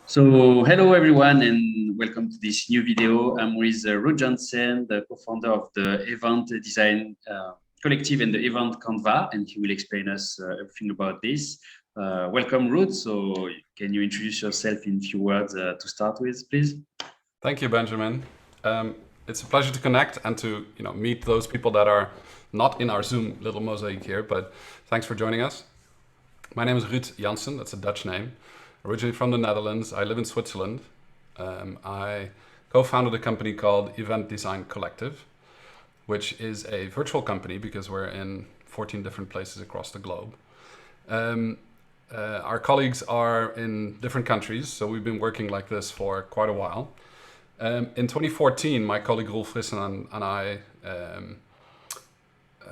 Hello everyone, and welcome to this new video. I'm with Ruud Janssen, the co-founder of the event design collective and the event Canva, and he will explain us everything about this. Welcome, Ruud. So, can you introduce yourself in a few words to start with, please? Thank you, Benjamin. It's a pleasure to connect and to meet those people that are not in our Zoom little mosaic here. But thanks for joining us. My name is Ruud Janssen. That's a Dutch name. Originally from the Netherlands, I live in Switzerland. I co-founded a company called Event Design Collective, which is a virtual company because we're in 14 different places across the globe. Our colleagues are in different countries, so we've been working like this for quite a while. In 2014, my colleague Rolf Frissen and I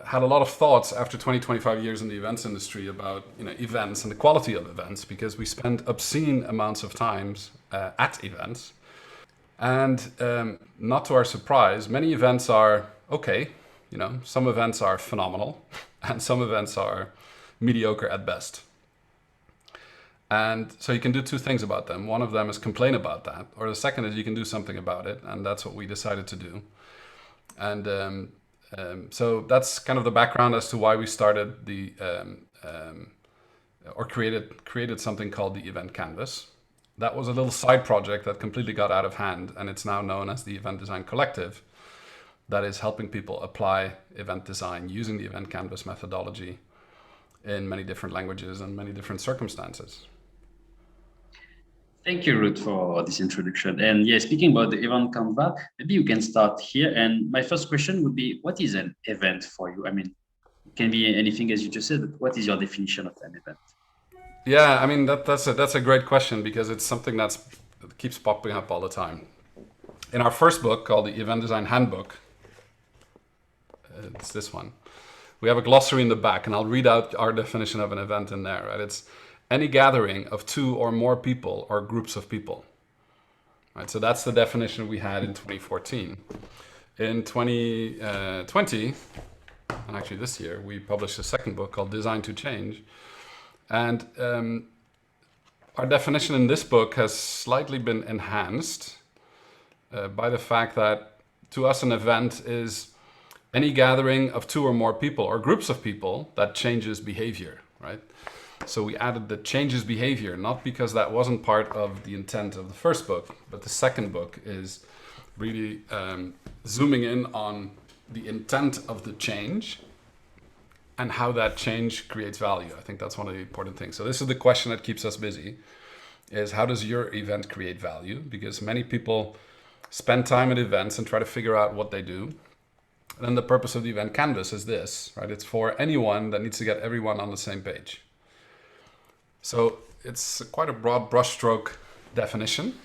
had a lot of thoughts after 20, 25 years in the events industry about events and the quality of events, because we spend obscene amounts of times at events. And not to our surprise, many events are okay. Some events are phenomenal and some events are mediocre at best. And so you can do two things about them. One of them is complain about that, or the second is you can do something about it, and that's what we decided to do. And so that's kind of the background as to why we started or created something called the Event Canvas. That was a little side project that completely got out of hand, and it's now known as the Event Design Collective. That is helping people apply event design using the Event Canvas methodology in many different languages and many different circumstances. Thank you, Ruud, for this introduction. And yeah, speaking about the event Canva, maybe you can start here. And my first question would be, what is an event for you? I mean, it can be anything as you just said, but what is your definition of an event? Yeah, I mean that's a great question because it's something that keeps popping up all the time. In our first book called the Event Design Handbook, it's this one. We have a glossary in the back, and I'll read out our definition of an event in there. Right? It's any gathering of two or more people or groups of people. Right? So that's the definition we had in 2014. In 2020, and actually this year, we published a second book called Design to Change. And our definition in this book has slightly been enhanced by the fact that to us an event is any gathering of two or more people or groups of people that changes behavior, right? So we added the changes behavior, not because that wasn't part of the intent of the first book, but the second book is really zooming in on the intent of the change and how that change creates value. I think that's one of the important things. So this is the question that keeps us busy, is how does your event create value? Because many people spend time at events and try to figure out what they do. And then the purpose of the event canvas is this, right? It's for anyone that needs to get everyone on the same page. So it's quite a broad brushstroke definition,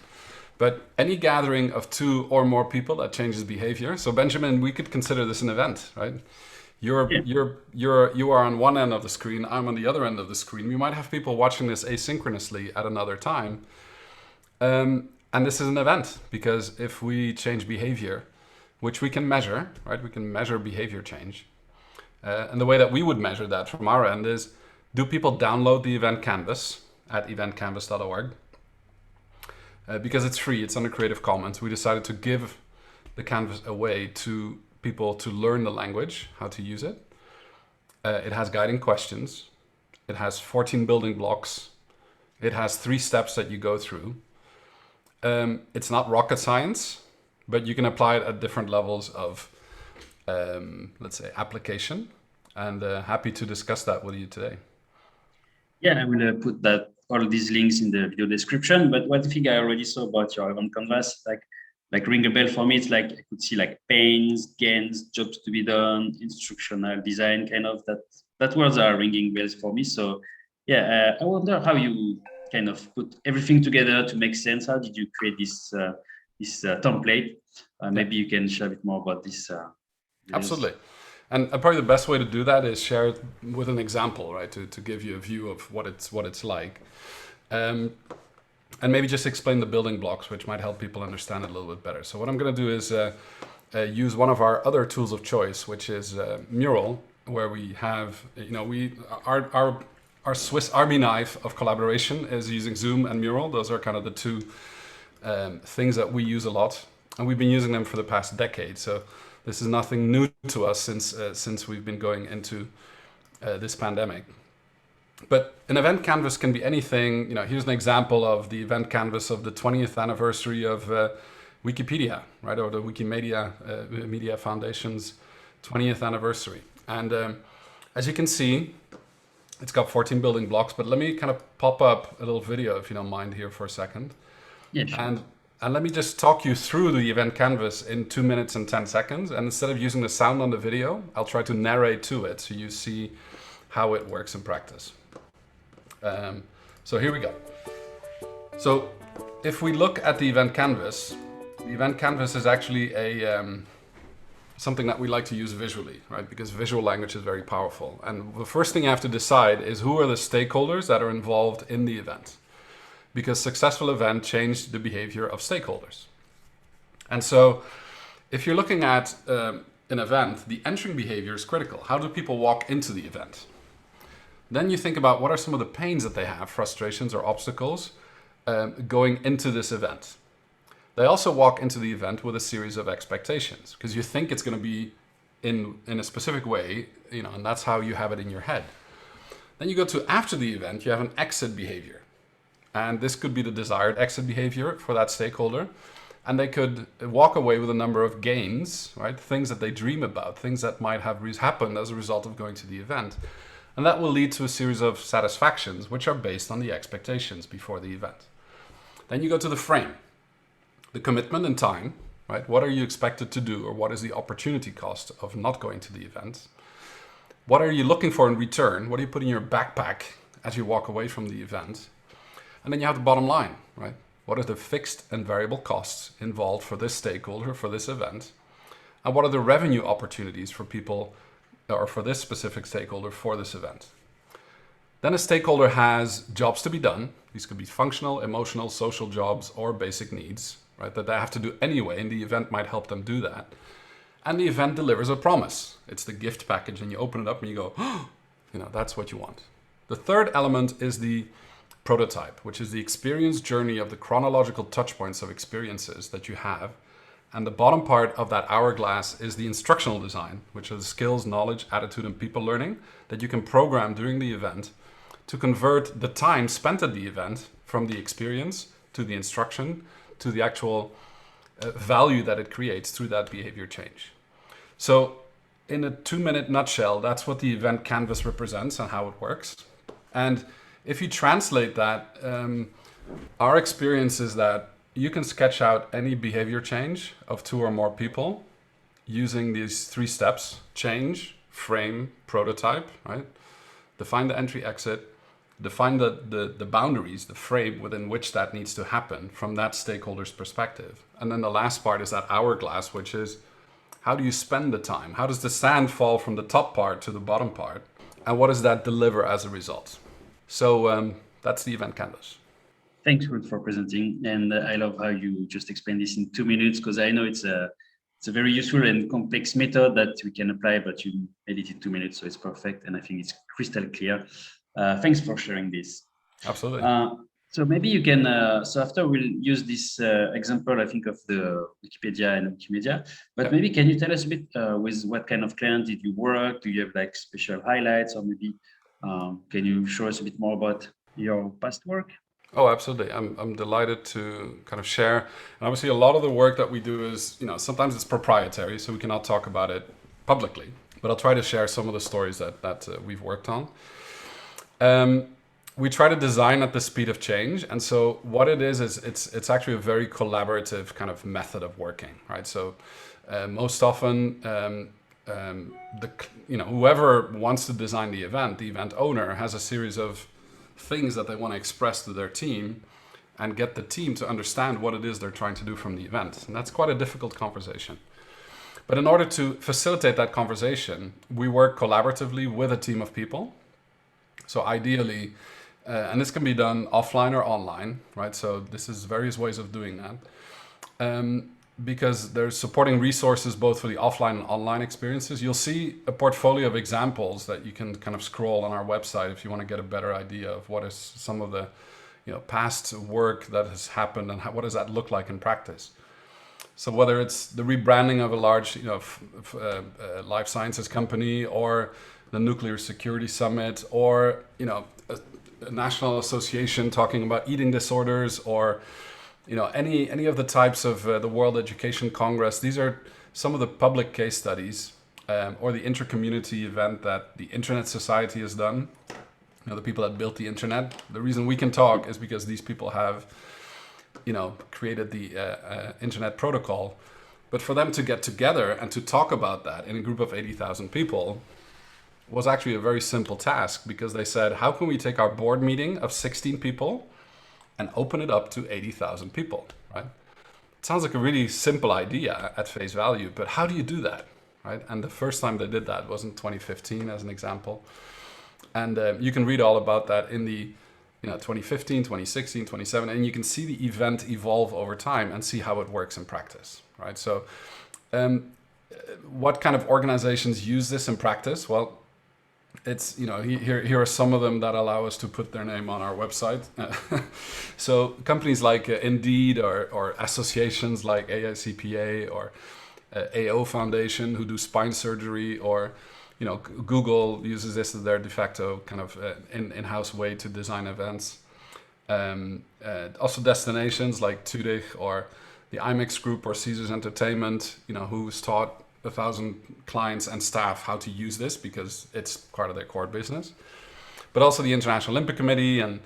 but any gathering of two or more people that changes behavior. So Benjamin, we could consider this an event, right? You are on one end of the screen, I'm on the other end of the screen. We might have people watching this asynchronously at another time. And this is an event because if we change behavior, which we can measure, right? We can measure behavior change. And the way that we would measure that from our end is, do people download the event canvas at eventcanvas.org? Because it's free, it's under Creative Commons. We decided to give the canvas away to people to learn the language, how to use it. It has guiding questions. It has 14 building blocks. It has 3 steps that you go through. It's not rocket science, but you can apply it at different levels of, let's say, application. And happy to discuss that with you today. Yeah, I will put that all these links in the video description. But one thing I already saw about your event canvas, like ring a bell for me, it's like I could see like pains, gains, jobs to be done, instructional design, kind of that words are ringing bells for me. So yeah, I wonder how you kind of put everything together to make sense. How did you create this template? Maybe you can share a bit more about this. Absolutely. And probably the best way to do that is share it with an example, right? To give you a view of what it's like. And maybe just explain the building blocks, which might help people understand it a little bit better. So what I'm going to do is use one of our other tools of choice, which is Mural, where we have, our our Swiss Army knife of collaboration is using Zoom and Mural. Those are kind of the two things that we use a lot, and we've been using them for the past decade. So this is nothing new to us since we've been going into this pandemic. But an event canvas can be anything. Here's an example of the event canvas of the 20th anniversary of Wikipedia, right, or the Wikimedia Media Foundation's 20th anniversary. And as you can see, it's got 14 building blocks. But let me kind of pop up a little video, if you don't mind, here for a second. Yeah, sure. And let me just talk you through the event canvas in 2 minutes and 10 seconds. And instead of using the sound on the video, I'll try to narrate to it so you see how it works in practice. So here we go. So if we look at the event canvas is actually something that we like to use visually, right? Because visual language is very powerful. And the first thing you have to decide is who are the stakeholders that are involved in the event. Because successful event change the behavior of stakeholders. And so if you're looking at an event, the entering behavior is critical. How do people walk into the event? Then you think about what are some of the pains that they have, frustrations or obstacles going into this event. They also walk into the event with a series of expectations because you think it's going to be in a specific way, and that's how you have it in your head. Then you go to after the event, you have an exit behavior. And this could be the desired exit behavior for that stakeholder. And they could walk away with a number of gains, right? Things that they dream about, things that might have happened as a result of going to the event. And that will lead to a series of satisfactions, which are based on the expectations before the event. Then you go to the frame, the commitment and time, right? What are you expected to do, or what is the opportunity cost of not going to the event? What are you looking for in return? What do you put in your backpack as you walk away from the event? And then you have the bottom line, right? What are the fixed and variable costs involved for this stakeholder, for this event? And what are the revenue opportunities for people or for this specific stakeholder for this event? Then a stakeholder has jobs to be done. These could be functional, emotional, social jobs, or basic needs, right? That they have to do anyway, and the event might help them do that. And the event delivers a promise. It's the gift package, and you open it up and you go, oh, that's what you want. The third element is the prototype, which is the experience journey of the chronological touch points of experiences that you have. And the bottom part of that hourglass is the instructional design, which are the skills, knowledge, attitude, and people learning that you can program during the event to convert the time spent at the event from the experience to the instruction to the actual value that it creates through that behavior change. So in a 2-minute nutshell, that's what the event canvas represents and how it works. And if you translate that, our experience is that you can sketch out any behavior change of 2 or more people using these 3 steps: change, frame, prototype, right? Define the entry exit, define the boundaries, the frame within which that needs to happen from that stakeholder's perspective. And then the last part is that hourglass, which is how do you spend the time? How does the sand fall from the top part to the bottom part? And what does that deliver as a result? So that's the event canvas. Thanks, Ruud, for presenting. And I love how you just explained this in 2 minutes, because I know it's a very useful and complex method that we can apply, but you made it in 2 minutes, so it's perfect. And I think it's crystal clear. Thanks for sharing this. Absolutely. So maybe you can, so after we'll use this example, I think, of the Wikipedia and Wikimedia, but maybe can you tell us a bit with what kind of client did you work? Do you have like special highlights, or maybe can you show us a bit more about your past work? Oh, absolutely. I'm delighted to kind of share. And obviously, a lot of the work that we do is, sometimes it's proprietary, so we cannot talk about it publicly. But I'll try to share some of the stories that we've worked on. We try to design at the speed of change. And so what it is it's actually a very collaborative kind of method of working, right? So most often, whoever wants to design the event owner has a series of things that they want to express to their team and get the team to understand what it is they're trying to do from the event. And that's quite a difficult conversation. But in order to facilitate that conversation, we work collaboratively with a team of people. So ideally, and this can be done offline or online, right? So this is various ways of doing that. because they're supporting resources both for the offline and online experiences. You'll see a portfolio of examples that you can kind of scroll on our website if you want to get a better idea of what is some of the past work that has happened and what does that look like in practice. So whether it's the rebranding of a large life sciences company, or the nuclear security summit, or a national association talking about eating disorders, or any of the types of the World Education Congress. These are some of the public case studies, or the inter-community event that the Internet Society has done. The people that built the internet. The reason we can talk is because these people have created the internet protocol. But for them to get together and to talk about that in a group of 80,000 people was actually a very simple task, because they said, how can we take our board meeting of 16 people and open it up to 80,000 people, right? It sounds like a really simple idea at face value, but how do you do that, right? And the first time they did that was in 2015, as an example. And you can read all about that in the 2015, 2016, 2017, and you can see the event evolve over time and see how it works in practice, right? So what kind of organizations use this in practice? Well, it's, here are some of them that allow us to put their name on our website. So companies like Indeed, or associations like AICPA or AO Foundation, who do spine surgery, or Google uses this as their de facto kind of in-house way to design events. Also destinations like Zurich, or the IMEX Group, or Caesars Entertainment, who's taught 1,000 clients and staff how to use this because it's part of their core business. But also the International Olympic Committee and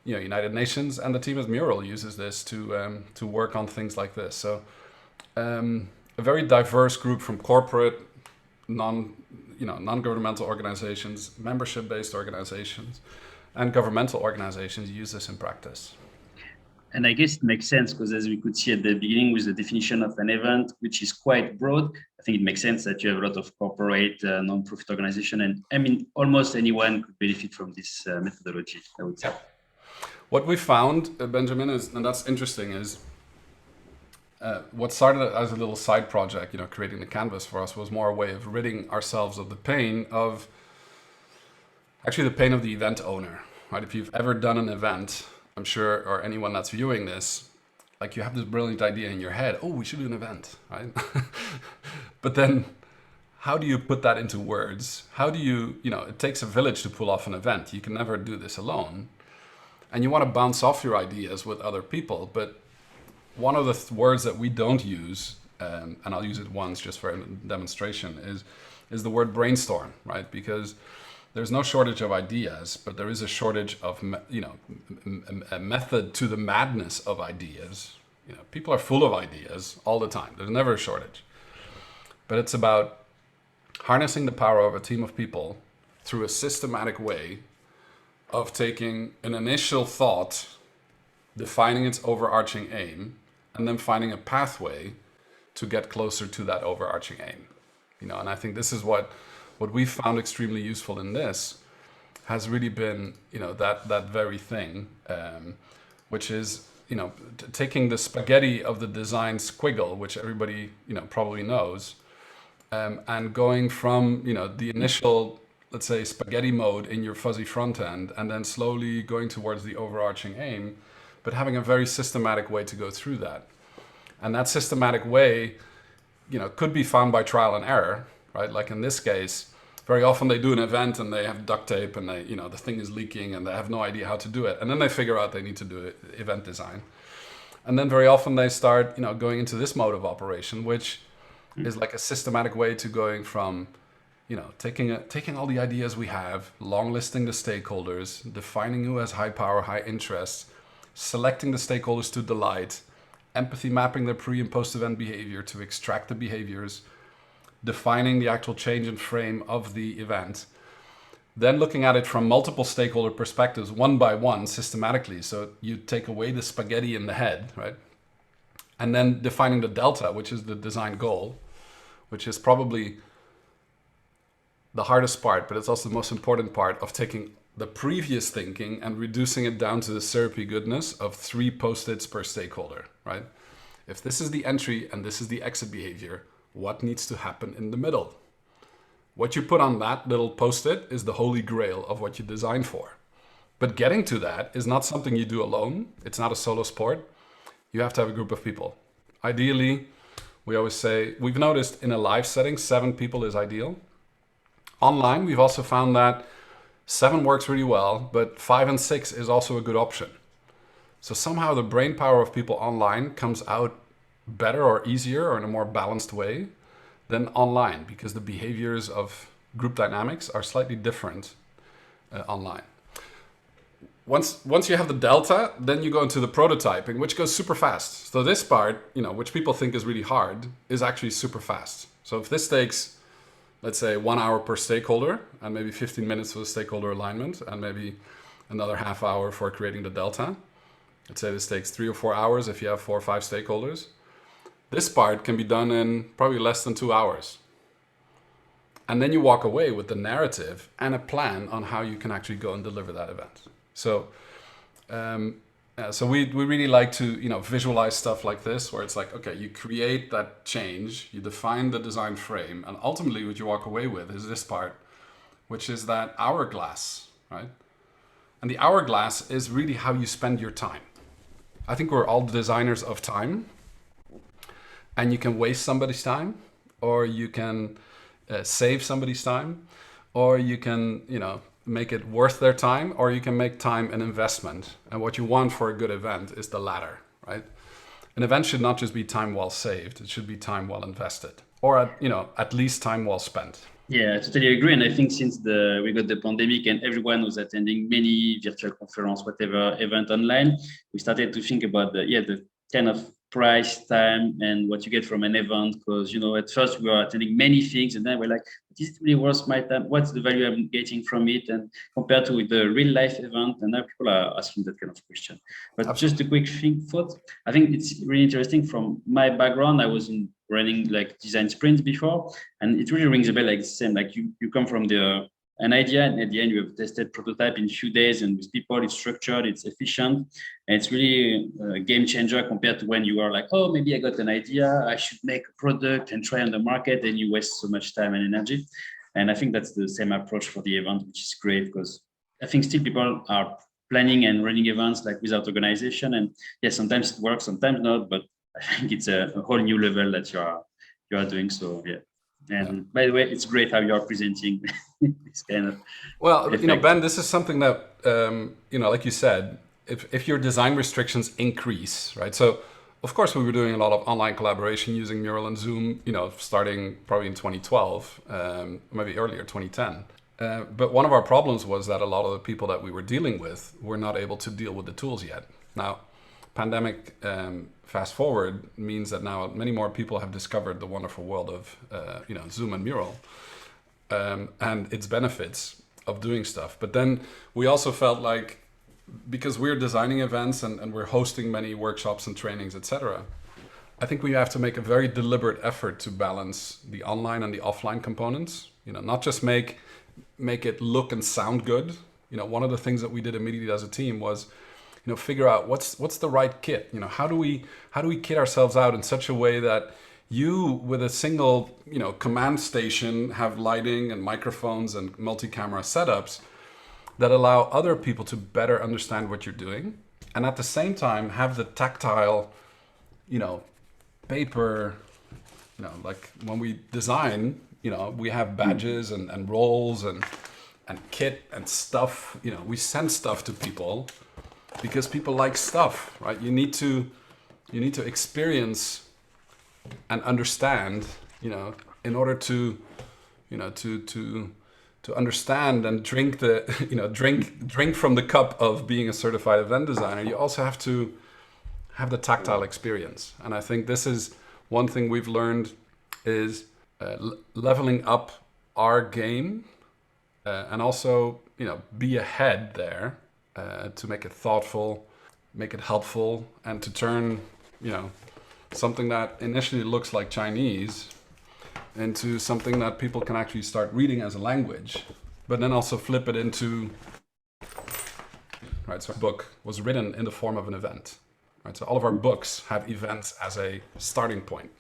United Nations, and the team at Mural uses this to work on things like this. So a very diverse group from corporate, non-governmental organizations, membership-based organizations, and governmental organizations use this in practice. And I guess it makes sense, because as we could see at the beginning with the definition of an event, which is quite broad, I think it makes sense that you have a lot of corporate, non-profit organization, and I mean, almost anyone could benefit from this methodology, I would say. What we found, Benjamin, is, and that's interesting, is what started as a little side project, creating the canvas for us, was more a way of ridding ourselves of the pain of the event owner, right? If you've ever done an event, I'm sure, or anyone that's viewing this, like, you have this brilliant idea in your head, oh, we should do an event, right? But then how do you put that into words? How do you, it takes a village to pull off an event. You can never do this alone. And you want to bounce off your ideas with other people, but one of the words that we don't use, and I'll use it once just for a demonstration, is the word brainstorm, right? Because there's no shortage of ideas, but there is a shortage of, a method to the madness of ideas. People are full of ideas all the time. There's never a shortage. But it's about harnessing the power of a team of people through a systematic way of taking an initial thought, defining its overarching aim, and then finding a pathway to get closer to that overarching aim. And I think this is what we found extremely useful in this has really been, that very thing, which is, taking the spaghetti of the design squiggle, which everybody, probably knows, and going from, the initial, let's say, spaghetti mode in your fuzzy front end, and then slowly going towards the overarching aim, but having a very systematic way to go through that. And that systematic way, could be found by trial and error, right? Like in this case, very often they do an event and they have duct tape and they, the thing is leaking and they have no idea how to do it. And then they figure out they need to do event design. And then very often they start, going into this mode of operation, which is like a systematic way to going from, taking all the ideas we have, long listing the stakeholders, defining who has high power, high interest, selecting the stakeholders to delight, empathy mapping their pre and post-event behavior to extract the behaviors, defining the actual change and frame of the event, then looking at it from multiple stakeholder perspectives, one by one, systematically. So you take away the spaghetti in the head, right? And then defining the delta, which is the design goal, which is probably the hardest part, but it's also the most important part of taking the previous thinking and reducing it down to the syrupy goodness of 3 post-its per stakeholder, right? If this is the entry and this is the exit behavior, what needs to happen in the middle? What you put on that little post-it is the holy grail of what you design for. But getting to that is not something you do alone. It's not a solo sport. You have to have a group of people. Ideally, we always say, we've noticed in a live setting, 7 people is ideal. Online, we've also found that 7 works really well, but 5 and 6 is also a good option. So somehow the brain power of people online comes out better or easier or in a more balanced way than online, because the behaviors of group dynamics are slightly different online. Once you have the delta, then you go into the prototyping, which goes super fast. So this part, which people think is really hard, is actually super fast. So if this takes, let's say, 1 hour per stakeholder, and maybe 15 minutes for the stakeholder alignment, and maybe another half hour for creating the delta. Let's say this takes 3 or 4 hours if you have 4 or 5 stakeholders. This part can be done in probably less than 2 hours. And then you walk away with the narrative and a plan on how you can actually go and deliver that event. So, so we really like to visualize stuff like this, where it's like, okay, you create that change, you define the design frame, and ultimately what you walk away with is this part, which is that hourglass, right? And the hourglass is really how you spend your time. I think we're all designers of time, and you can waste somebody's time, or you can save somebody's time, or you can, make it worth their time, or you can make time an investment. And what you want for a good event is the latter, right? An event should not just be time well saved, it should be time well invested, or at least time well spent. Yeah, I totally agree. And I think since we got the pandemic and everyone was attending many virtual conference, whatever event online, we started to think about the kind of price, time, and what you get from an event. Because at first we were attending many things, and then we're like, is it really worth my time? What's the value I'm getting from it? And compared to the real life event, and now people are asking that kind of question. But Absolutely. just a quick thought. I think it's really interesting. From my background, I was in running like design sprints before, and it really rings a bell, like the same. Like you come from an idea, and at the end you have tested prototype in a few days, and with people it's structured, it's efficient, and it's really a game changer compared to when you are like, oh, maybe I got an idea, I should make a product and try on the market, and you waste so much time and energy. And I think that's the same approach for the event, which is great, because I think still people are planning and running events like without organization, and yes, sometimes it works, sometimes not, but I think it's a whole new level that you are doing. So yeah. And by the way, it's great how you are presenting this kind of effect. Ben, this is something that like you said, if your design restrictions increase, right? So of course we were doing a lot of online collaboration using Mural and Zoom, starting probably in 2012, maybe earlier, 2010. But one of our problems was that a lot of the people that we were dealing with were not able to deal with the tools yet. Now, pandemic fast forward means that now many more people have discovered the wonderful world of Zoom and Mural and its benefits of doing stuff. But then we also felt like, because we're designing events and we're hosting many workshops and trainings, etc., I think we have to make a very deliberate effort to balance the online and the offline components. Not just make it look and sound good. One of the things that we did immediately as a team was figure out what's the right kit. How do we kit ourselves out in such a way that you, with a single command station, have lighting and microphones and multi-camera setups that allow other people to better understand what you're doing, and at the same time have the tactile paper, like when we design, we have badges and roles and kit and stuff. We send stuff to people because people like stuff, right? You need to experience and understand, in order to understand and drink drink from the cup of being a certified event designer. You also have to have the tactile experience. And I think this is one thing we've learned is leveling up our game and also, be ahead there to make it thoughtful, make it helpful, and to turn, something that initially looks like Chinese into something that people can actually start reading as a language, but then also flip it into, right, so a book was written in the form of an event. right? So all of our books have events as a starting point.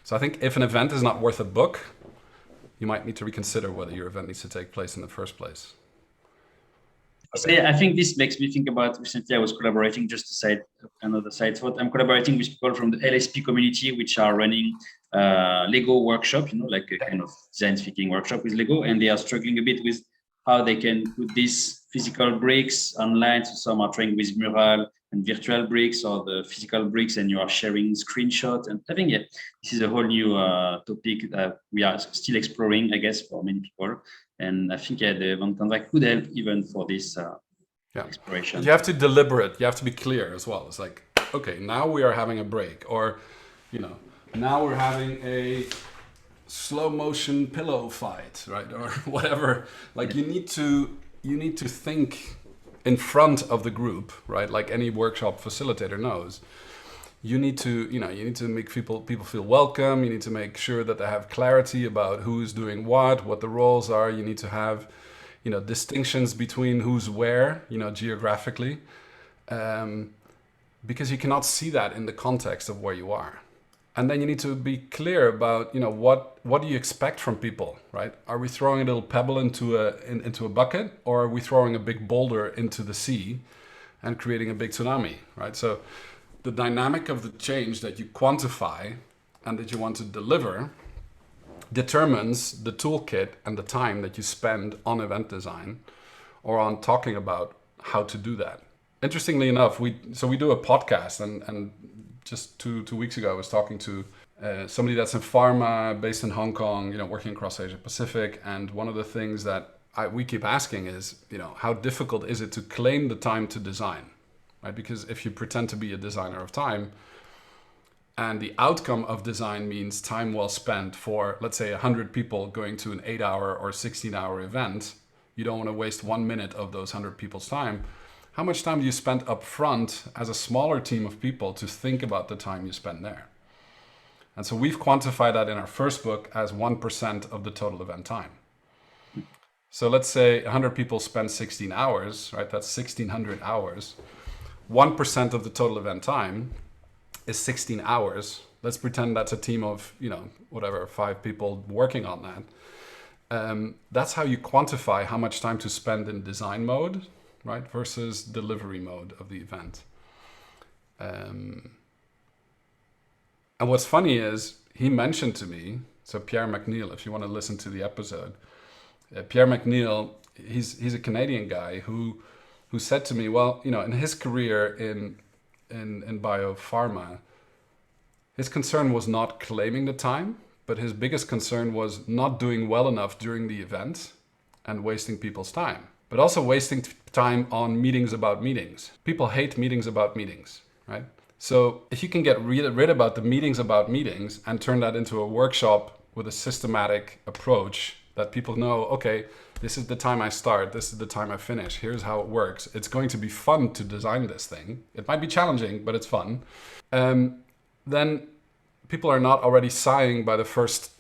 So I think if an event is not worth a book, you might need to reconsider whether your event needs to take place in the first place. So yeah, I think this makes me think about recently I was collaborating, just to side another side thought. I'm collaborating with people from the LSP community, which are running Lego workshop, like a kind of design thinking workshop with Lego, and they are struggling a bit with how they can put these physical bricks online. So some are trying with Mural and virtual bricks, or the physical bricks, and you are sharing screenshots. And I think this is a whole new topic that we are still exploring, I guess, for many people. And I think the event contract could help even for this exploration. But you have to deliberate. You have to be clear as well. It's like, okay, now we are having a break, or, now we're having a slow motion pillow fight, right, or whatever. Like you need to think in front of the group, right? Like any workshop facilitator knows. You need to make people feel welcome. You need to make sure that they have clarity about who's doing what the roles are. You need to have, distinctions between who's where, geographically, because you cannot see that in the context of where you are. And then you need to be clear about, what do you expect from people, right? Are we throwing a little pebble into a bucket, or are we throwing a big boulder into the sea and creating a big tsunami, right? So the dynamic of the change that you quantify and that you want to deliver determines the toolkit and the time that you spend on event design or on talking about how to do that. Interestingly enough, we do a podcast, and just two weeks ago I was talking to somebody that's in pharma based in Hong Kong, working across Asia Pacific. And one of the things that we keep asking is, how difficult is it to claim the time to design? Right? Because if you pretend to be a designer of time, and the outcome of design means time well spent for, let's say, 100 people going to an 8-hour or 16-hour event, you don't want to waste 1 minute of those 100 people's time. How much time do you spend up front as a smaller team of people to think about the time you spend there? And so we've quantified that in our first book as 1% of the total event time. So let's say 100 people spend 16 hours, right? That's 1,600 hours. 1% of the total event time is 16 hours. Let's pretend that's a team of, 5 people working on that. That's how you quantify how much time to spend in design mode, right, versus delivery mode of the event. And what's funny is he mentioned to me, so Pierre McNeil, if you want to listen to the episode, Pierre McNeil, he's a Canadian guy who said to me, well, in his career in biopharma, his concern was not claiming the time, but his biggest concern was not doing well enough during the event and wasting people's time, but also wasting time on meetings about meetings. People hate meetings about meetings, right? So if you can get rid about the meetings about meetings and turn that into a workshop with a systematic approach that people know, okay, this is the time I start, this is the time I finish, here's how it works. It's going to be fun to design this thing. It might be challenging, but it's fun. Then people are not already sighing by the first,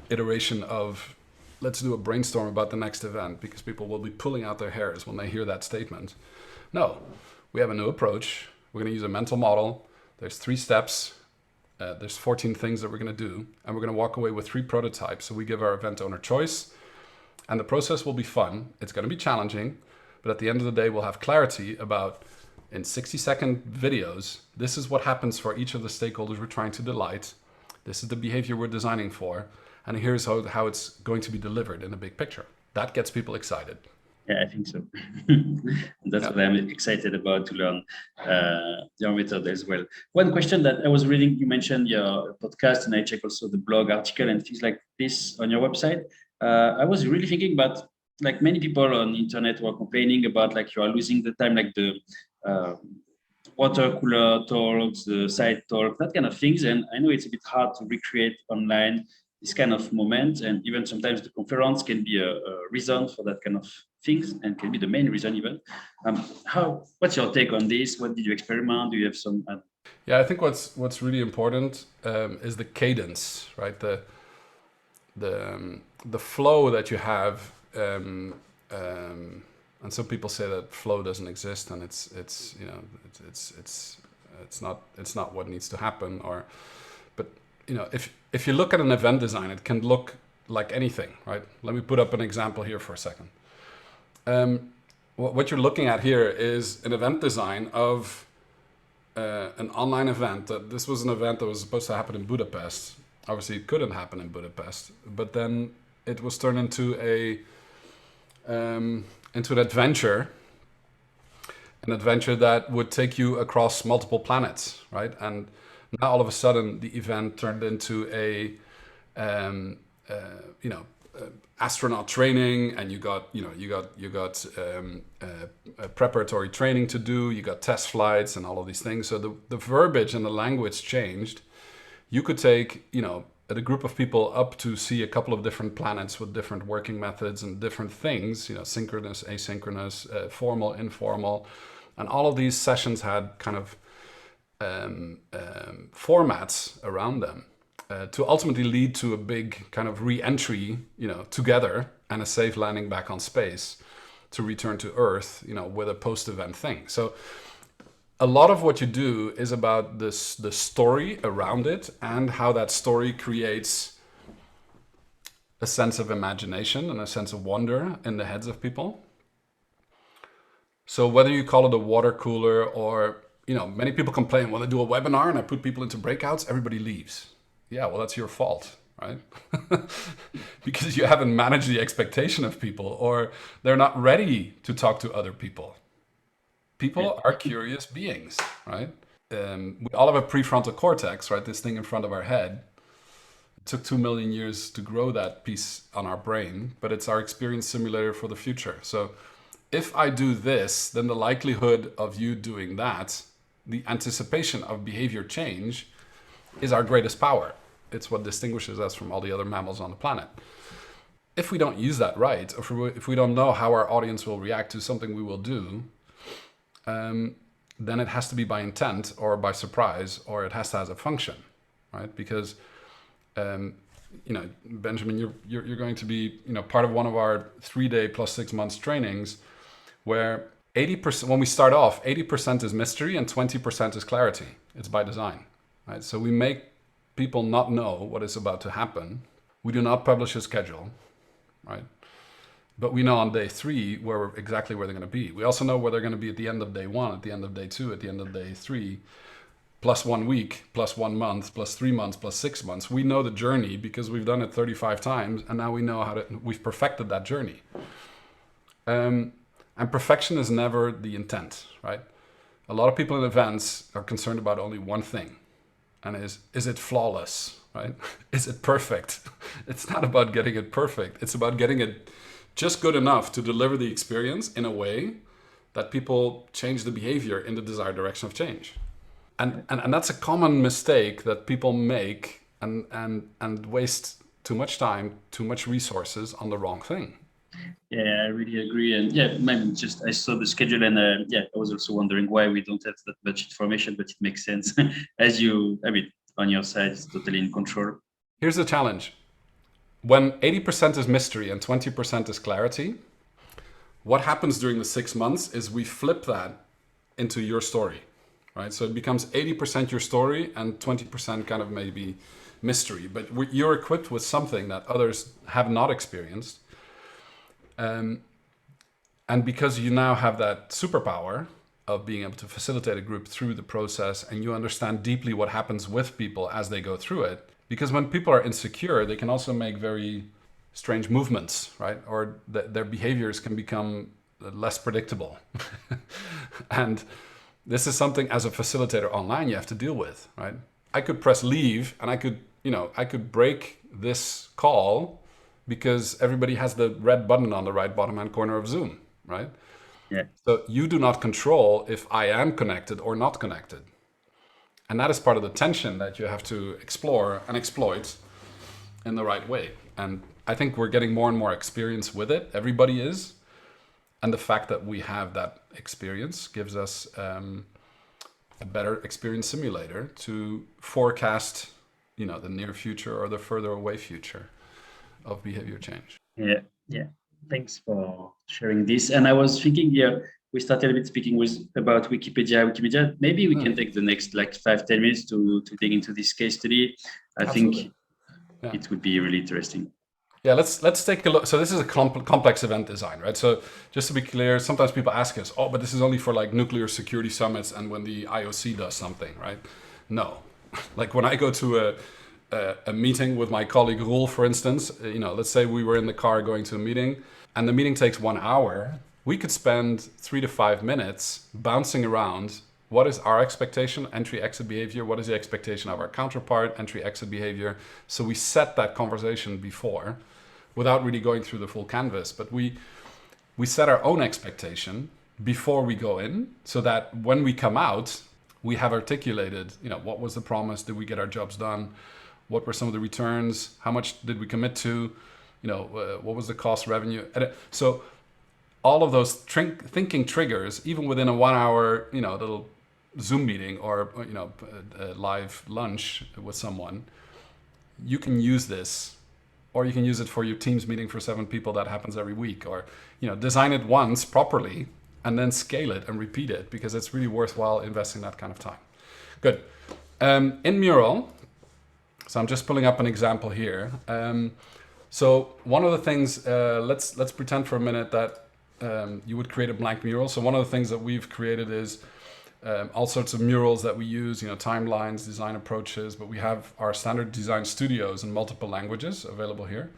iteration of let's do a brainstorm about the next event, because people will be pulling out their hairs when they hear that statement. No, we have a new approach. We're going to use a mental model. There's 3 steps. There's 14 things that we're going to do, and we're going to walk away with 3 prototypes. So we give our event owner choice, and the process will be fun. It's going to be challenging, but at the end of the day, we'll have clarity about, in 60-second videos, this is what happens for each of the stakeholders we're trying to delight. This is the behavior we're designing for, and here's how it's going to be delivered in a big picture. That gets people excited. Yeah, I think so. That's what I'm excited about, to learn your method as well. One question that I was reading, you mentioned your podcast, and I check also the blog article and things like this on your website. I was really thinking about, like, many people on the internet were complaining about, like, you are losing the time, like the water cooler talks, the side talk, that kind of things. And I know it's a bit hard to recreate online this kind of moment, and even sometimes the conference can be a reason for that kind of things, and can be the main reason even. What's your take on this? What did you experiment? Do you have some? Yeah, I think what's really important is the cadence, right? The flow that you have And some people say that flow doesn't exist, and it's you know it's not what needs to happen. Or, but you know, if you look at an event design, it can look like anything, right? Let me put up an example here for a second. What you're looking at here is an event design of an online event. This was an event that was supposed to happen in Budapest. Obviously, it couldn't happen in Budapest, but then it was turned into an adventure that would take you across multiple planets, right? And now all of a sudden, the event turned into a astronaut training, and you got preparatory training to do. You got test flights and all of these things. So the verbiage and the language changed. You could take a group of people up to see a couple of different planets with different working methods and different things. Synchronous, asynchronous, formal, informal, and all of these sessions had kind of formats around them. To ultimately lead to a big kind of re-entry, together, and a safe landing back on space to return to Earth, with a post-event thing. So a lot of what you do is about the story around it and how that story creates a sense of imagination and a sense of wonder in the heads of people. So whether you call it a water cooler or, many people complain, when I do a webinar and I put people into breakouts, everybody leaves. Yeah, well, that's your fault, right? Because you haven't managed the expectation of people, or they're not ready to talk to other people. People are curious beings, right? We all have a prefrontal cortex, right? This thing in front of our head. It took 2 million years to grow that piece on our brain, but it's our experience simulator for the future. So if I do this, then the likelihood of you doing that, the anticipation of behavior change, is our greatest power. It's what distinguishes us from all the other mammals on the planet. If we don't use that right, or if we don't know how our audience will react to something we will do, then it has to be by intent or by surprise, or it has to have a function, right? Because, Benjamin, you're going to be, part of one of our 3-day plus 6 months trainings, where 80%, when we start off, 80% is mystery and 20% is clarity. It's by design, right? So we make people not know what is about to happen. We do not publish a schedule, right? But we know on day 3 exactly where they're going to be. We also know where they're going to be at the end of day 1, at the end of day 2, at the end of day 3, plus 1 week, plus 1 month, plus 3 months, plus 6 months. We know the journey because we've done it 35 times, and now we know we've perfected that journey. And perfection is never the intent, right? A lot of people in events are concerned about only one thing, and is it flawless, right? Is it perfect? It's not about getting it perfect. It's about getting it just good enough to deliver the experience in a way that people change the behavior in the desired direction of change. And that's a common mistake that people make and waste too much time, too much resources on the wrong thing. Yeah, I really agree. And yeah, maybe just I saw the schedule, and I was also wondering why we don't have that much information, but it makes sense. On your side, it's totally in control. Here's the challenge. When 80% is mystery and 20% is clarity, what happens during the 6 months is we flip that into your story, right? So it becomes 80% your story and 20% kind of maybe mystery, but you're equipped with something that others have not experienced. And because you now have that superpower of being able to facilitate a group through the process, and you understand deeply what happens with people as they go through it, because when people are insecure, they can also make very strange movements, right? Or their behaviors can become less predictable. And this is something as a facilitator online you have to deal with, right? I could press leave and I could break this call because everybody has the red button on the right bottom hand corner of Zoom, right? Yeah. So you do not control if I am connected or not connected. And that is part of the tension that you have to explore and exploit in the right way. And I think we're getting more and more experience with it. Everybody is. And the fact that we have that experience gives us a better experience simulator to forecast, the near future or the further away future of behavior change. Yeah. Thanks for sharing this. And I was thinking, yeah, we started a bit speaking about Wikipedia. Maybe we can take the next like 5-10 minutes to dig into this case study. I Absolutely. think Yeah. it would be really interesting. Yeah, let's take a look. So this is a complex event design, right? So just to be clear, sometimes people ask us, oh, but this is only for like nuclear security summits and when the IOC does something, right? No, like when I go to a meeting with my colleague Ruud, for instance, let's say we were in the car going to a meeting and the meeting takes 1 hour. We could spend 3 to 5 minutes bouncing around. What is our expectation, entry exit behavior? What is the expectation of our counterpart, entry exit behavior? So we set that conversation before without really going through the full canvas. But we set our own expectation before we go in so that when we come out, we have articulated, what was the promise? Did we get our jobs done? What were some of the returns? How much did we commit to? What was the cost revenue? So all of those thinking triggers, even within a 1 hour, little Zoom meeting or a live lunch with someone, you can use this, or you can use it for your Teams meeting for 7 people that happens every week, or design it once properly and then scale it and repeat it because it's really worthwhile investing that kind of time. Good. In Mural, so I'm just pulling up an example here. So one of the things, let's pretend for a minute that you would create a blank mural. So one of the things that we've created is all sorts of murals that we use, timelines, design approaches, but we have our standard design studios in multiple languages available here.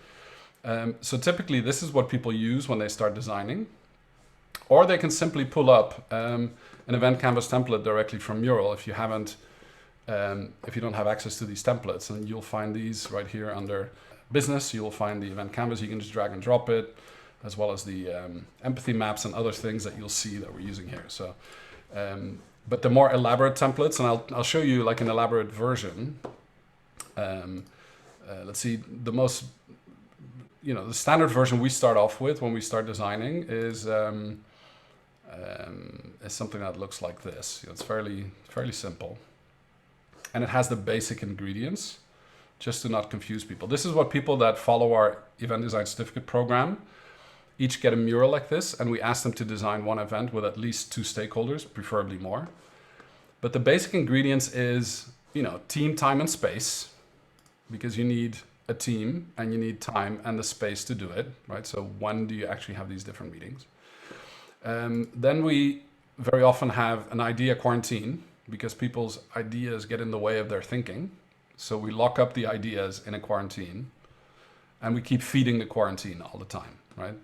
So typically this is what people use when they start designing, or they can simply pull up an event canvas template directly from Mural if you haven't, if you don't have access to these templates, and you'll find these right here under business. You'll find the event canvas. You can just drag and drop it, as well as the empathy maps and other things that you'll see that we're using here. So, but the more elaborate templates, and I'll show you like an elaborate version. Let's see, the most, the standard version we start off with when we start designing is something that looks like this. It's fairly simple, and it has the basic ingredients, just to not confuse people. This is what people that follow our event design certificate program each get a mural like this, and we ask them to design one event with at least 2 stakeholders, preferably more. But the basic ingredients is, team, time, and space, because you need a team and you need time and the space to do it, right? So when do you actually have these different meetings? Then we very often have an idea quarantine, because people's ideas get in the way of their thinking. So we lock up the ideas in a quarantine, and we keep feeding the quarantine all the time, right?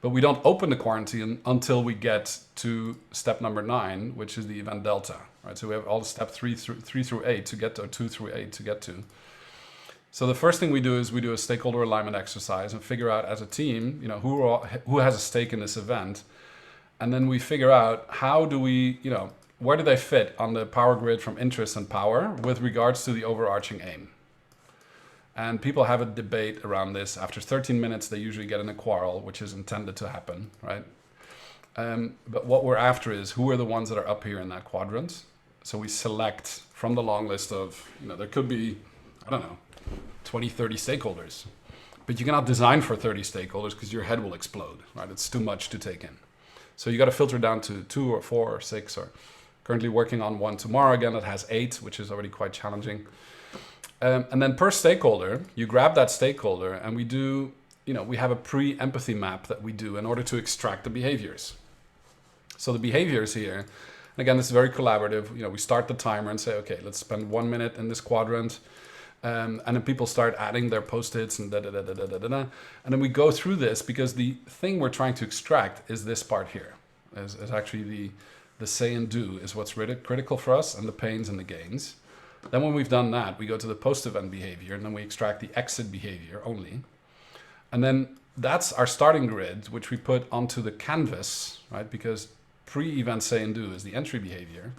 But we don't open the quarantine until we get to step number 9, which is the event delta, right? So we have all the step 3 through 8 to get to, or 2 through 8 to get to. So the first thing we do is we do a stakeholder alignment exercise and figure out as a team, who has a stake in this event. And then we figure out how do we, where do they fit on the power grid from interest and power with regards to the overarching aim. And people have a debate around this. After 13 minutes, they usually get in a quarrel, which is intended to happen, right? But what we're after is who are the ones that are up here in that quadrant. So we select from the long list of, there could be, 20, 30 stakeholders. But you cannot design for 30 stakeholders because your head will explode, right? It's too much to take in. So you got to filter down to 2 or 4 or 6, or currently working on one tomorrow again that has 8, which is already quite challenging. And then per stakeholder, you grab that stakeholder and we do, we have a pre-empathy map that we do in order to extract the behaviors. So the behaviors here, and again, this is very collaborative. We start the timer and say, okay, let's spend 1 minute in this quadrant. And then people start adding their post-its and da-da-da-da-da-da-da. And then we go through this because the thing we're trying to extract is this part here. Is actually the say and do is what's really critical for us, and the pains and the gains. Then when we've done that, we go to the post-event behavior, and then we extract the exit behavior only. And then that's our starting grid, which we put onto the canvas, right? Because pre-event say and do is the entry behavior.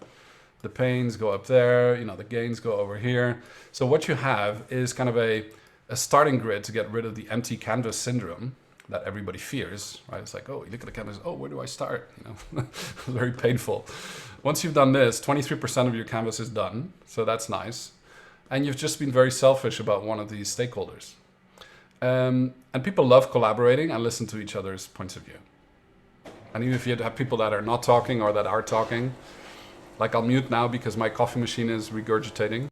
The pains go up there, the gains go over here. So what you have is kind of a starting grid to get rid of the empty canvas syndrome that everybody fears, right? It's like, oh, you look at the canvas, oh, where do I start? Very painful. Once you've done this, 23% of your canvas is done. So that's nice. And you've just been very selfish about one of these stakeholders. And people love collaborating and listen to each other's points of view. And even if you have people that are not talking or that are talking, like I'll mute now because my coffee machine is regurgitating.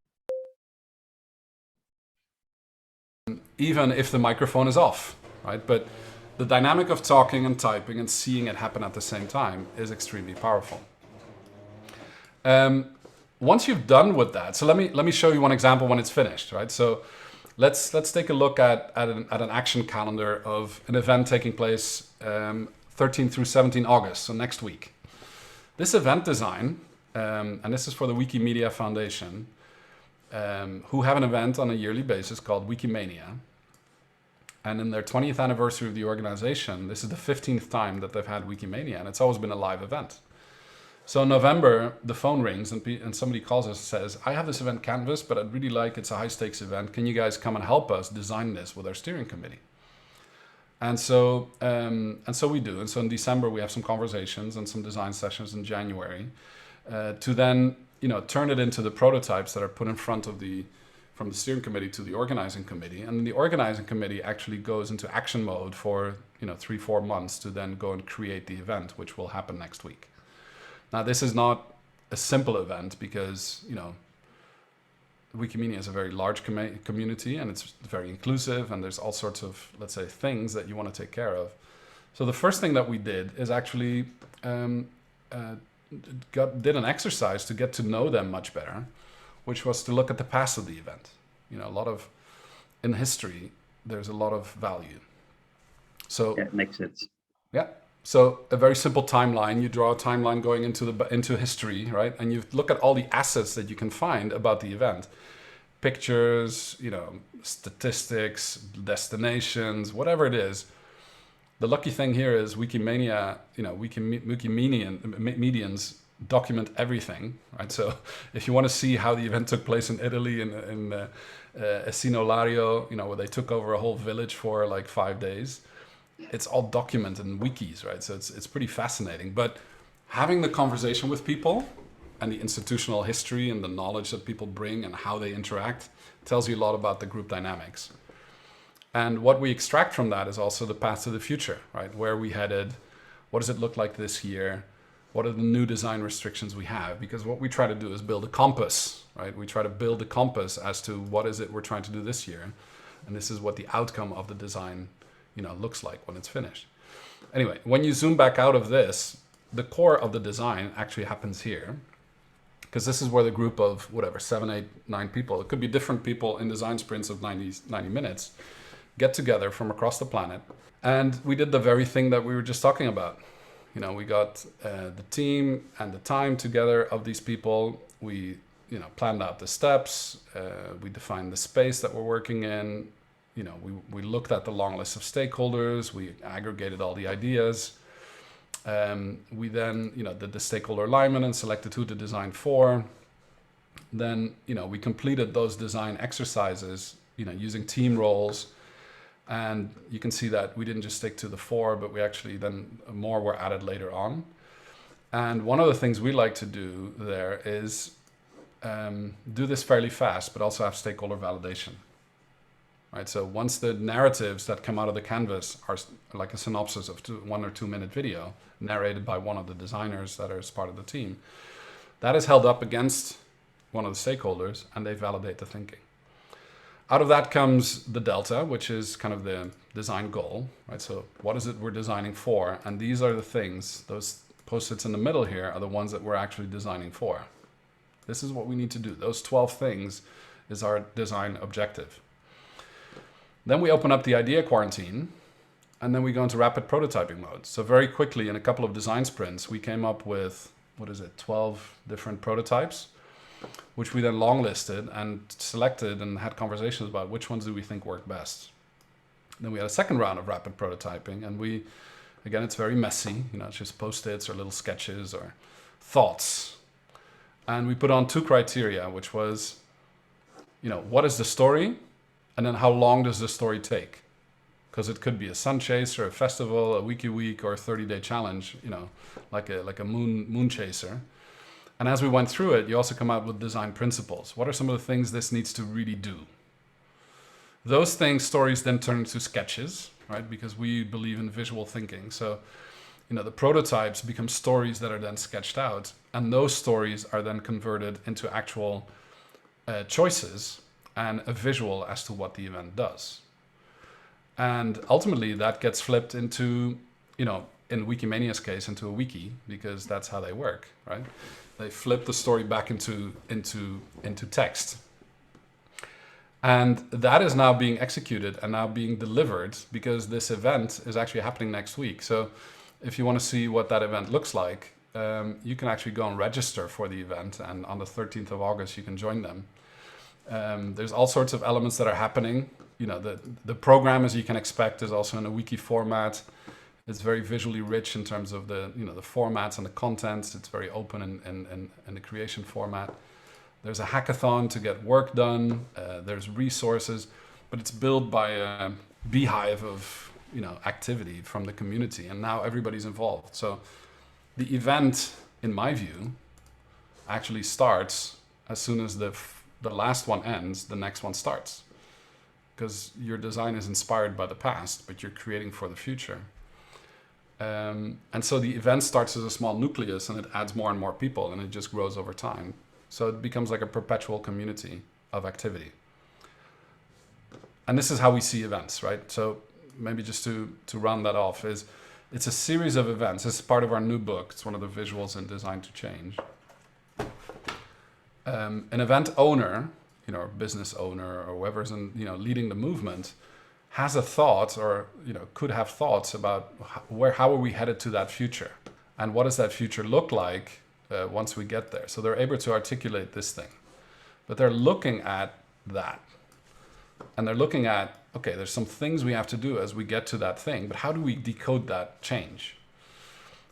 Even if the microphone is off, right? But the dynamic of talking and typing and seeing it happen at the same time is extremely powerful. Once you've done with that, so let me show you one example when it's finished, right? So let's take a look at an action calendar of an event taking place 13 through 17 August, so next week. This event design, and this is for the Wikimedia Foundation, who have an event on a yearly basis called Wikimania. And in their 20th anniversary of the organization, this is the 15th time that they've had Wikimania, and it's always been a live event. So in November, the phone rings and somebody calls us and says, I have this event canvas, but I'd really like, it's a high stakes event. Can you guys come and help us design this with our steering committee? And so we do. And so in December, we have some conversations and some design sessions in January to then, turn it into the prototypes that are put in front of from the steering committee to the organizing committee. And the organizing committee actually goes into action mode for, 3-4 months to then go and create the event, which will happen next week. Now, this is not a simple event because, Wikimedia is a very large community and it's very inclusive and there's all sorts of, let's say, things that you want to take care of. So the first thing that we did is actually did an exercise to get to know them much better, which was to look at the past of the event. In history, there's a lot of value. So yeah, it makes sense. Yeah. So a very simple timeline. You draw a timeline going into history, right? And you look at all the assets that you can find about the event. Pictures, statistics, destinations, whatever it is. The lucky thing here is Wikimania, Wikimedians document everything, right? So if you want to see how the event took place in Italy in Esino Lario, where they took over a whole village for like 5 days, it's all documented in wikis, right? So it's pretty fascinating. But having the conversation with people and the institutional history and the knowledge that people bring and how they interact tells you a lot about the group dynamics. And what we extract from that is also the path to the future, right? Where are we headed? What does it look like this year? What are the new design restrictions we have? Because what we try to do is build a compass, right? We try to build a compass as to what is it we're trying to do this year. And this is what the outcome of the design looks like when it's finished. Anyway, when you zoom back out of this, the core of the design actually happens here, because this is where the group of 7, 8, 9 people, it could be different people in design sprints of 90 minutes, get together from across the planet. And we did the very thing that we were just talking about. We got the team and the time together of these people. We planned out the steps. We defined the space that we're working in. We looked at the long list of stakeholders, we aggregated all the ideas. We then, did the stakeholder alignment and selected who to design for. Then, we completed those design exercises, using team roles. And you can see that we didn't just stick to the 4, but we actually then more were added later on. And one of the things we like to do there is do this fairly fast, but also have stakeholder validation. Right, so once the narratives that come out of the canvas are like a synopsis of 1 or 2 minute video narrated by one of the designers that are as part of the team, that is held up against one of the stakeholders and they validate the thinking. Out of that comes the delta, which is kind of the design goal, right? So what is it we're designing for? And these are the things, those post-its in the middle here are the ones that we're actually designing for. This is what we need to do. Those 12 things is our design objective. Then we open up the idea quarantine, and then we go into rapid prototyping mode. So very quickly, in a couple of design sprints, we came up with, 12 different prototypes, which we then long listed and selected and had conversations about which ones do we think work best. Then we had a second round of rapid prototyping, and again, it's very messy, it's just post-its or little sketches or thoughts. And we put on 2 criteria, which was, what is the story? And then how long does the story take? Because it could be a sun chaser, a festival, a wiki week, or a 30-day challenge, like a moon chaser. And as we went through it, you also come out with design principles. What are some of the things this needs to really do? Those things, stories then turn into sketches, right? Because we believe in visual thinking. So, the prototypes become stories that are then sketched out, and those stories are then converted into actual choices and a visual as to what the event does. And ultimately that gets flipped into, in Wikimania's case, into a wiki, because that's how they work, right? They flip the story back into text. And that is now being executed and now being delivered, because this event is actually happening next week. So if you want to see what that event looks like, you can actually go and register for the event. And on the 13th of August, you can join them. There's all sorts of elements that are happening. The program, as you can expect, is also in a wiki format. It's very visually rich in terms of the formats and the contents. It's very open in the creation format. There's a hackathon to get work done. There's resources, but it's built by a beehive of activity from the community, and now everybody's involved. So the event, in my view, actually starts as soon as the last one ends. The next one starts, because your design is inspired by the past, but you're creating for the future. And so the event starts as a small nucleus, and it adds more and more people, and it just grows over time. So it becomes like a perpetual community of activity. And this is how we see events, right? So maybe just to round that off, it's a series of events. This is part of our new book. It's one of the visuals in Design to Change. An event owner, or business owner, or whoever's leading the movement, has a thought, or could have thoughts about how are we headed to that future, and what does that future look like once we get there. So they're able to articulate this thing, but they're looking at that, and they're looking at, okay, there's some things we have to do as we get to that thing, but how do we decode that change?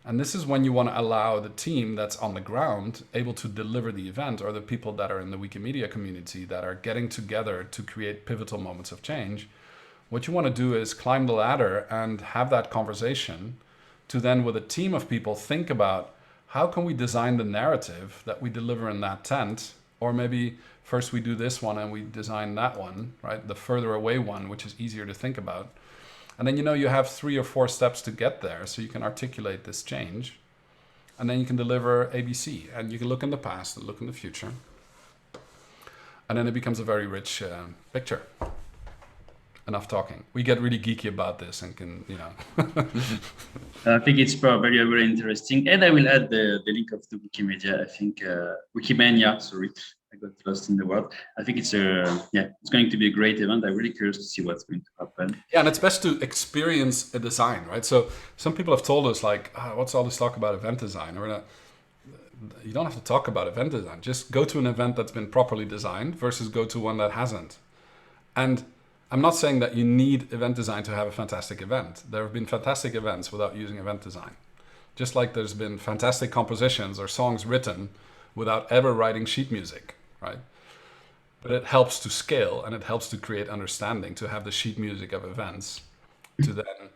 And this is when you want to allow the team that's on the ground able to deliver the event, or the people that are in the Wikimedia community that are getting together to create pivotal moments of change. What you want to do is climb the ladder and have that conversation to then, with a team of people, think about how can we design the narrative that we deliver in that tent, or maybe first we do this one and we design that one, right? The further away one, which is easier to think about. And then, you have 3 or 4 steps to get there, so you can articulate this change. And then you can deliver ABC, and you can look in the past and look in the future. And then it becomes a very rich picture. Enough talking. We get really geeky about this and can, I think it's probably very interesting. And I will add the link of the Wikimedia. I think Wikimania, sorry, I got lost in the word. I think it's it's going to be a great event. I'm really curious to see what's going to happen. Yeah, and it's best to experience a design, right? So some people have told us, like, what's all this talk about event design? Or you don't have to talk about event design. Just go to an event that's been properly designed versus go to one that hasn't. And I'm not saying that you need event design to have a fantastic event. There have been fantastic events without using event design. Just like there's been fantastic compositions or songs written without ever writing sheet music, right? But it helps to scale, and it helps to create understanding, to have the sheet music of events, to then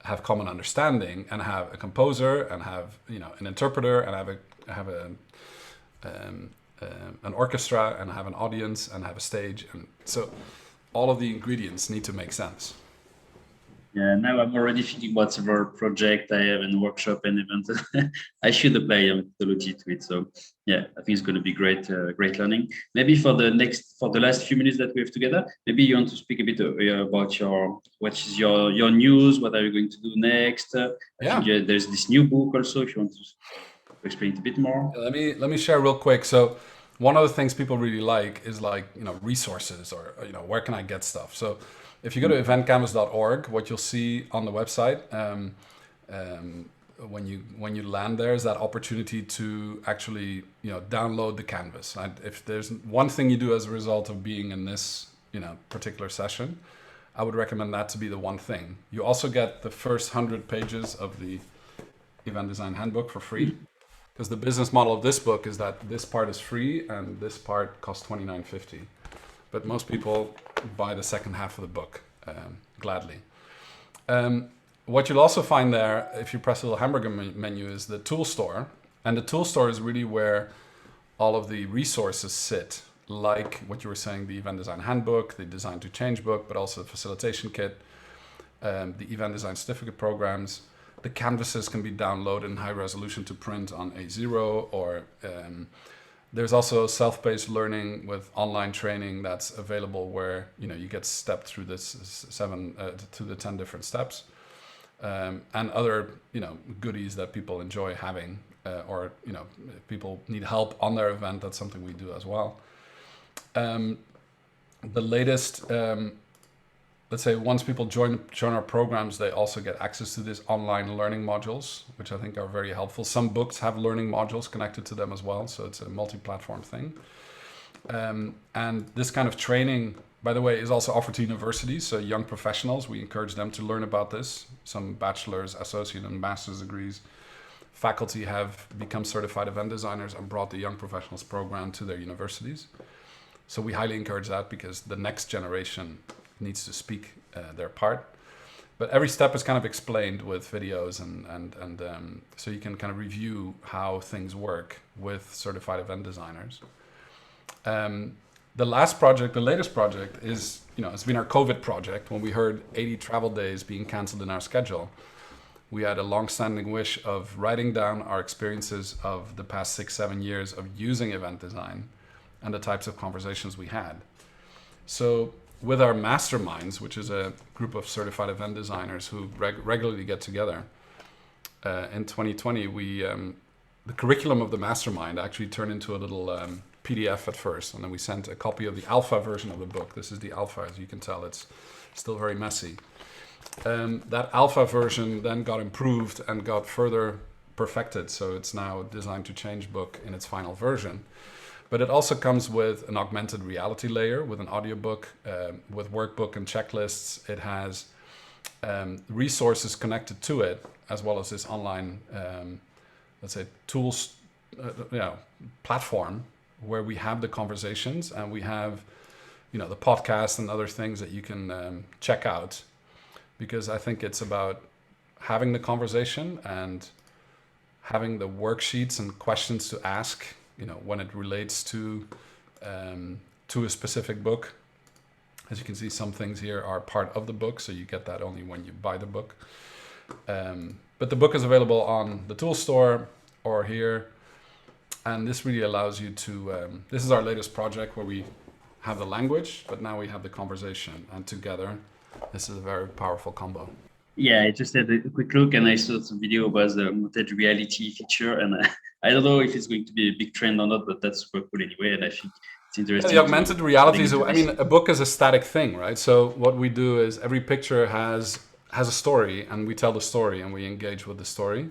have common understanding and have a composer and have an interpreter and have an orchestra and have an audience and have a stage, and so all of the ingredients need to make sense. Yeah, now I'm already thinking whatever project I have and workshop and event, I should apply a methodology to it. So yeah, I think it's going to be great, great learning. Maybe for the last few minutes that we have together, maybe you want to speak a bit about what is your news, what are you going to do next? I think there's this new book also, if you want to explain it a bit more. Let me share real quick. So one of the things people really like is resources, or where can I get stuff. So if you go to eventcanvas.org, what you'll see on the website when you land there is that opportunity to actually download the canvas. If there's one thing you do as a result of being in this particular session, I would recommend that to be the one thing. You also get the first 100 pages of the Event Design Handbook for free, because the business model of this book is that this part is free and this part costs $29.50. But most people buy the second half of the book gladly. What you'll also find there, if you press the little hamburger menu, is the tool store. And the tool store is really where all of the resources sit. like what you were saying, the event design handbook, the design to change book, but also the facilitation kit, the event design certificate programs. The canvases can be downloaded in high resolution to print on A0, or there's also self-paced learning with online training that's available, where you get stepped through this 7 to the 10 different steps, and other goodies that people enjoy having, or if people need help on their event, that's something we do as well. The latest, let's say, once people join our programs, they also get access to these online learning modules, which I think are very helpful. Some books have learning modules connected to them as well, so it's a multi-platform thing. And this kind of training, by the way, is also offered to universities, so young professionals. We encourage them to learn about this. Some bachelor's, associate, and master's degrees. Faculty have become certified event designers and brought the young professionals program to their universities. So we highly encourage that, because the next generation needs to speak their part. But every step is kind of explained with videos, and so you can kind of review how things work with certified event designers. The latest project is, it's been our COVID project. When we heard 80 travel days being canceled in our schedule, we had a long-standing wish of writing down our experiences of the past 6-7 years of using event design and the types of conversations we had. So with our masterminds, which is a group of certified event designers who regularly get together, in 2020, the curriculum of the mastermind actually turned into a little PDF at first, and then we sent a copy of the alpha version of the book. This is the alpha, as you can tell, it's still very messy. That alpha version then got improved and got further perfected, so it's now Design to Change book in its final version. But it also comes with an augmented reality layer, with an audiobook, with workbook and checklists. It has resources connected to it, as well as this online, let's say, tools, platform, where we have the conversations, and we have, the podcast and other things that you can check out. Because I think it's about having the conversation and having the worksheets and questions to ask, when it relates to a specific book. As you can see, some things here are part of the book, so you get that only when you buy the book. But the book is available on the tool store or here. And this really allows you to, this is our latest project where we have the language, but now we have the conversation, and together, this is a very powerful combo. Yeah, I just had a quick look, and I saw some video about the augmented reality feature, and I don't know if it's going to be a big trend or not, but that's super cool anyway, and I think it's interesting. The augmented reality is, a book is a static thing, right? So what we do is every picture has a story, and we tell the story, and we engage with the story.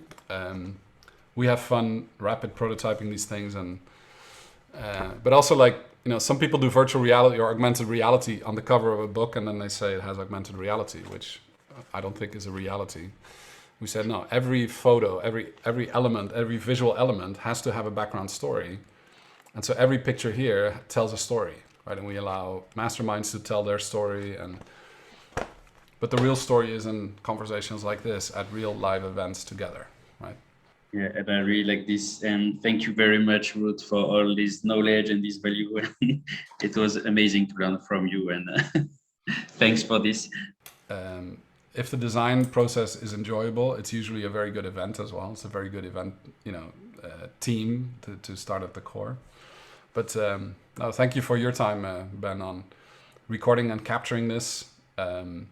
We have fun rapid prototyping these things, and but also, like, some people do virtual reality or augmented reality on the cover of a book, and then they say it has augmented reality, which I don't think is a reality. We said, no, every photo, every element, every visual element has to have a background story. And so every picture here tells a story, right? And we allow masterminds to tell their story. But the real story is in conversations like this at real live events together, right? Yeah, and I really like this. And thank you very much, Ruud, for all this knowledge and this value. It was amazing to learn from you, and thanks for this. If the design process is enjoyable, it's usually a very good event as well. It's a very good event, team to start at the core. But no, thank you for your time, Ben, on recording and capturing this. And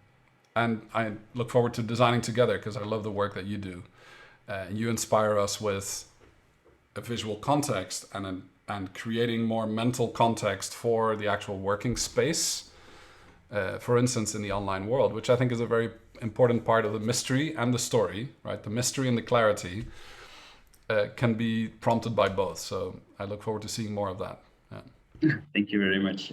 I look forward to designing together, because I love the work that you do. You inspire us with a visual context and creating more mental context for the actual working space. For instance, in the online world, which I think is a very important part of the mystery and the story, right? The mystery and the clarity can be prompted by both. So I look forward to seeing more of that. Yeah. Thank you very much.